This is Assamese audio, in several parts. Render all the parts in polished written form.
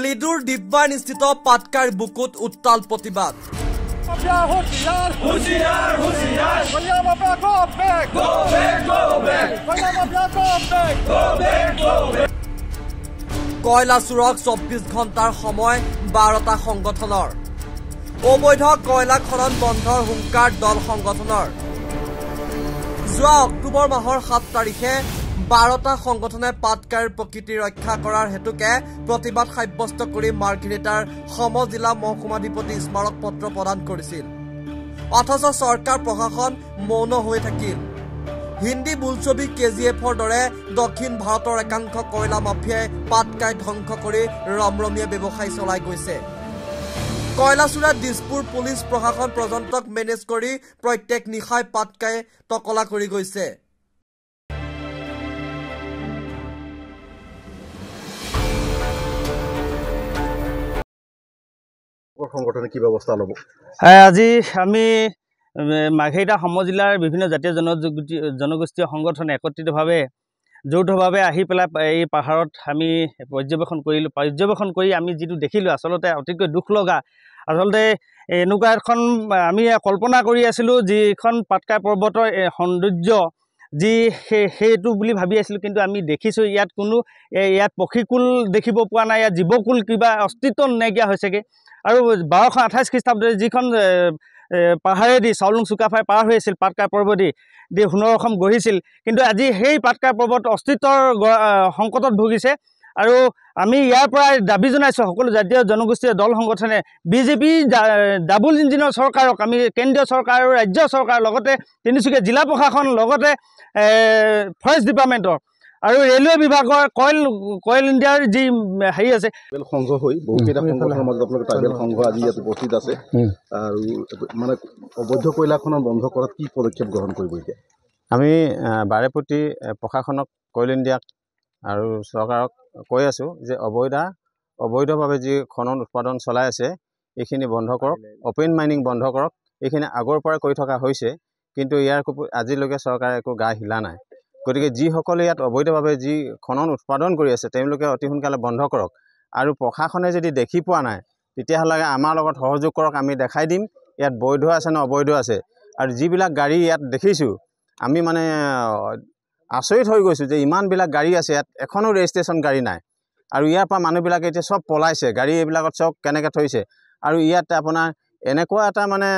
লিডুৰ দিব্যানিস্থিত পাটকাইৰ বুকুত উত্তাল প্ৰতিবাদ কয়লা চুৰক 24 ঘণ্টাৰ সময় 12টা সংগঠনৰ অবৈধ কয়লা খনন বন্ধৰ হুংকাৰ দল সংগঠনৰ যোৱা অক্টোবৰ মাহৰ 7 তাৰিখে 12টা সংগঠনে পাটকাইৰ প্ৰকৃতি ৰক্ষা কৰাৰ হেতুকে প্ৰতিবাদ সাব্যস্ত কৰি মাৰ্ঘেৰিটাৰ সমজিলা মহকুমাধিপতি স্মাৰক পত্ৰ প্ৰদান কৰিছিল অথচ চৰকাৰ প্ৰশাসন মৌন হৈ থাকিল হিন্দী বোলছবি কেজিএফৰ দৰে দক্ষিণ ভাৰতৰ একাংশ কয়লা মাফিয়াই পাটকাই ধ্বংস কৰি ৰমৰমীয়া ব্যৱসায় চলাই গৈছে কয়লা চুৰাত দিছপুৰ পুলিচ প্ৰশাসন পৰ্যন্তক মেনেজ কৰি প্ৰত্যেক নিশাই পাটকাই টকলা কৰি গৈছে সংগঠনে কি ব্যৱস্থা লব আজি আমি মাৰ্ঘেৰিটা সমজিলাৰ বিভিন্ন জাতীয় জনগোষ্ঠীয় সংগঠন একত্ৰিতভাৱে যৌথভাৱে আহি পেলাই এই পাহাৰত আমি পৰ্যবেক্ষণ কৰি আমি যিটো দেখিলোঁ আচলতে অতিকৈ দুখ লগা আচলতে এনেকুৱা এখন আমি কল্পনা কৰি আছিলোঁ যিখন পাটকাই পৰ্বতৰ সৌন্দৰ্য যি সেইটো বুলি ভাবি আছিলোঁ কিন্তু আমি দেখিছোঁ ইয়াত কোনো ইয়াত পক্ষীকুল দেখিব পোৱা নাই ইয়াত জীৱকুল কিবা অস্তিত্ব নাইকিয়া হৈছেগৈ আৰু 1228 খ্ৰীষ্টাব্দত যিখন পাহাৰেদি চাউলুং চুকাফাই পাৰ হৈ আছিল পাটকাই পৰ্বতী দি সোণৰ অসম গঢ়িছিল কিন্তু আজি সেই পাটকাই পৰ্বত অস্তিত্বৰ সংকটত ভুগিছে আৰু আমি ইয়াৰ পৰা দাবী জনাইছোঁ সকলো জাতীয় জনগোষ্ঠীয় দল সংগঠনে বিজেপি ডাবল ইঞ্জিনৰ চৰকাৰক আমি কেন্দ্ৰীয় চৰকাৰ আৰু ৰাজ্য চৰকাৰ লগতে তিনিচুকীয়া জিলা প্ৰশাসন লগতে ফৰেষ্ট ডিপাৰ্টমেণ্টৰ আৰু ৰেলৱে বিভাগৰ কয়েল ইণ্ডিয়াৰ যি হেৰি আছে সংঘ হৈ বহুকেইটা সংগঠনৰ মাজত আপোনালোকে ট্ৰাইবেল সংঘ আজি ইয়াত উপস্থিত আছে আৰু মানে অবৈধ কয়লাখনৰ বন্ধ কৰাত কি পদক্ষেপ গ্ৰহণ কৰিব এতিয়া আমি বাৰেপতি প্ৰশাসনক কয়েল ইণ্ডিয়াক আৰু চৰকাৰক কৈ আছোঁ যে অবৈধভাৱে যি খনন উৎপাদন চলাই আছে এইখিনি বন্ধ কৰক অপেন মাইনিং বন্ধ কৰক এইখিনি আগৰ পৰাই কৰি থকা হৈছে কিন্তু ইয়াৰ আজিলৈকে চৰকাৰে একো গা হিলা নাই গতিকে যিসকলে ইয়াত অবৈধভাৱে যি খনন উৎপাদন কৰি আছে তেওঁলোকে অতি সোনকালে বন্ধ কৰক আৰু প্ৰশাসনে যদি দেখি পোৱা নাই তেতিয়াহ'লে আমাৰ লগত সহযোগ কৰক আমি দেখাই দিম ইয়াত বৈধ আছে নে অবৈধ আছে আৰু যিবিলাক গাড়ী ইয়াত দেখিছোঁ আমি মানে আচৰিত হৈ গৈছোঁ যে ইমানবিলাক গাড়ী আছে ইয়াত এখনো ৰেজিষ্ট্ৰেশ্যন গাড়ী নাই আৰু ইয়াৰ পৰা মানুহবিলাকে এতিয়া চব পলাইছে গাড়ী এইবিলাকত চব কেনেকৈ থৈছে আৰু ইয়াত আপোনাৰ এনেকুৱা এটা মানে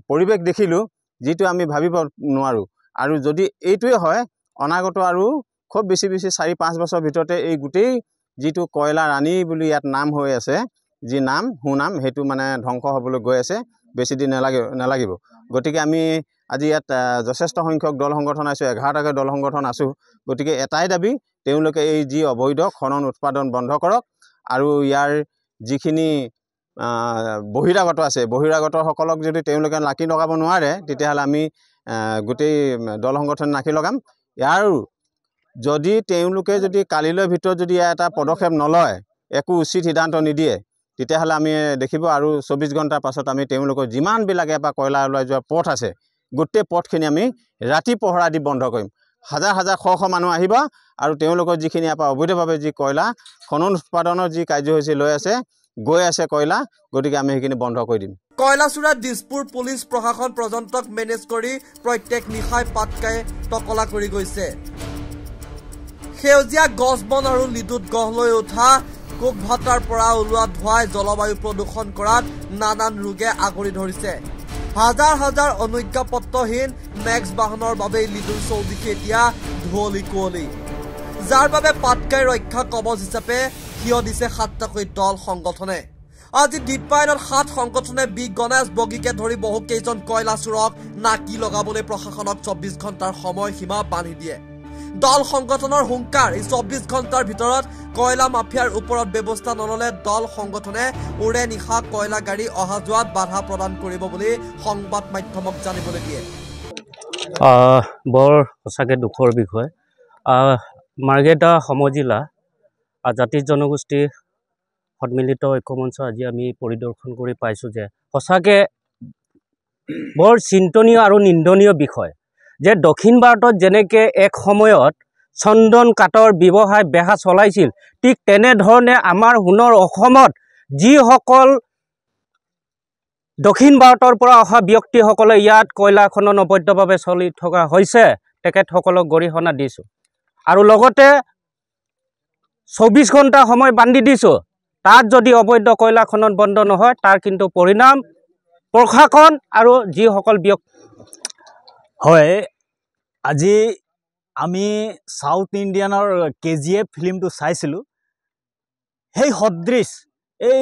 পৰিৱেশ দেখিলোঁ যিটো আমি ভাবিব নোৱাৰোঁ আৰু যদি এইটোৱে হয় অনাগত আৰু খুব বেছি 4-5 বছৰ ভিতৰতে এই গোটেই যিটো কয়লা ৰাণী বুলি ইয়াত নাম হৈ আছে যি নাম সুনাম সেইটো মানে ধ্বংস হ'বলৈ গৈ আছে বেছি দিন নালাগিব গতিকে আমি আজি ইয়াত যথেষ্ট সংখ্যক দল সংগঠন আছোঁ 11টাকৈ দল সংগঠন আছোঁ গতিকে এটাই দাবী তেওঁলোকে এই যি অবৈধ খনন উৎপাদন বন্ধ কৰক আৰু ইয়াৰ যিখিনি বহিৰাগত আছে বহিৰাগতসকলক যদি তেওঁলোকে নাকি লগাব নোৱাৰে তেতিয়াহ'লে আমি গোটেই দল সংগঠন নাকি লগাম ইয়াৰ যদি তেওঁলোকে যদি কালিলৈ ভিতৰত যদি এটা পদক্ষেপ নলয় একো উচিত সিদ্ধান্ত নিদিয়ে তেতিয়াহ'লে আমি দেখিব আৰু 24 ঘণ্টাৰ পাছত আমি তেওঁলোকৰ যিমানবিলাক এবাৰ কয়লা ওলাই যোৱা পথ আছে গোটেই পথখিনি আমি ৰাতি পহৰা দি বন্ধ কৰিম হাজাৰ শ মানুহ আহিব আৰু তেওঁলোকৰ যিখিনি এবাৰ অবৈধভাৱে যি কয়লা খনন উৎপাদনৰ যি কাৰ্যসূচী লৈ আছে গৈ আছে কয়লা গতিকে আমি সেইখিনি বন্ধ কৰি দিম কয়লা চুৰাত দিছপুৰ পুলিচ প্ৰশাসন পৰ্যন্তক মেনেজ কৰি প্ৰত্যেক নিশাই পাটকাই টকলা কৰি গৈছে সেউজীয়া গছ বন আৰু লিডুত গঢ় লৈ উঠা কোক ভাটাৰ পৰা ওলোৱা ধোঁৱাই জলবায়ু প্ৰদূষণ কৰাত নানান ৰোগে আগুৰি ধৰিছে হাজাৰ অনুজ্ঞাপত্ৰহীন মেক্স বাহনৰ বাবে লিডুৰ চৌদিশে এতিয়া ধুঁৱলি কুঁৱলী যাৰ বাবে পাটকাই ৰক্ষা কবচ হিচাপে থিয় দিছে 7টাকৈ দল সংগঠনে আজি দিব্যায়নত 7 সংগঠনে বি গণেশ বগীকে ধৰি বহু কেইজন কয়লা চুৰক নাকি লগাবলৈ প্ৰশাসনক 24 ঘণ্টাৰ সময়সীমা বান্ধি দিয়ে দল সংগঠনৰ হুংকাৰ এই 24 ঘণ্টাৰ ভিতৰত কয়লা মাফিয়াৰ ওপৰত ব্যৱস্থা নললে দল সংগঠনে উৰে নিশা কয়লা গাড়ী অহা যোৱাত বাধা প্ৰদান কৰিব বুলি সংবাদ মাধ্যমক জানিবলৈ দিয়ে বৰ সঁচাকৈ দুখৰ বিষয় মাৰ্ঘেৰিটা সমজিলা জাতি জনগোষ্ঠী সন্মিলিত ঐক্যমঞ্চ আজি আমি পৰিদৰ্শন কৰি পাইছোঁ যে সঁচাকৈ বৰ চিন্তনীয় আৰু নিন্দনীয় বিষয় যে দক্ষিণ ভাৰতত যেনেকৈ এক সময়ত চন্দন কাঠৰ ব্যৱসায় বেহা চলাইছিল ঠিক তেনেধৰণে আমাৰ সোণৰ অসমত যিসকল দক্ষিণ ভাৰতৰ পৰা অহা ব্যক্তিসকলে ইয়াত কয়লা খনন অবৈধভাৱে চলি থকা হৈছে তেখেতসকলক গৰিহণা দিছোঁ আৰু লগতে 24 ঘণ্টা সময় বান্ধি দিছোঁ তাত যদি অবৈধ কয়লা খনন বন্ধ নহয় তাৰ কিন্তু পৰিণাম প্ৰশাসন আৰু যিসকল ব্যক্তি হয় আজি আমি সাউথ ইণ্ডিয়ানৰ KGF ফিল্মটো চাইছিলোঁ সেই সদৃশ এই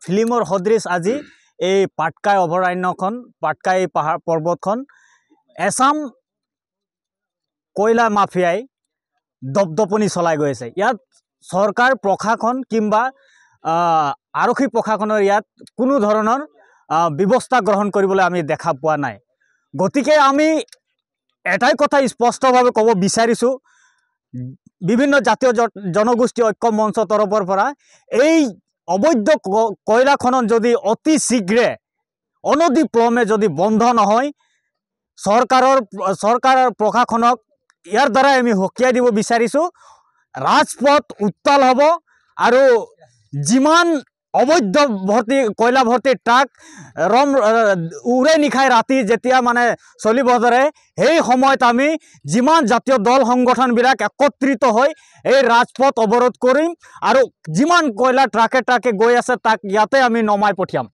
ফিল্মৰ সদৃশ আজি এই পাটকাই অভয়াৰণ্যখন পাটকাই পাহাৰ পৰ্বতখন এছাম কয়লা মাফিয়াই দপদপনি চলাই গৈ আছে ইয়াত চৰকাৰ প্ৰশাসন কিংবা আৰক্ষী প্ৰশাসনৰ ইয়াত কোনো ধৰণৰ ব্যৱস্থা গ্ৰহণ কৰিবলৈ আমি দেখা পোৱা নাই গতিকে আমি এটাই কথা স্পষ্টভাৱে ক'ব বিচাৰিছোঁ বিভিন্ন জাতীয় জনগোষ্ঠী ঐক্য মঞ্চ তৰফৰ পৰা এই অবৈধ কয়লা খনন যদি অতি শীঘ্ৰে অনধিক্ৰমে যদি বন্ধ নহয় চৰকাৰৰ প্ৰশাসনক ইয়াৰ দ্বাৰাই আমি সকীয়াই দিব বিচাৰিছোঁ ৰাজপথ উত্তাল হ'ব আৰু যিমান অবৈধ ভৰ্তি কয়লা ভৰ্তি ট্ৰাক উৰে নিশাই ৰাতি যেতিয়া মানে চলিব ধৰে সেই সময়ত আমি যিমান জাতীয় দল সংগঠনবিলাক একত্ৰিত হৈ এই ৰাজপথ অৱৰোধ কৰিম আৰু যিমান কয়লা ট্ৰাকে গৈ আছে তাক ইয়াতে আমি নমাই পঠিয়াম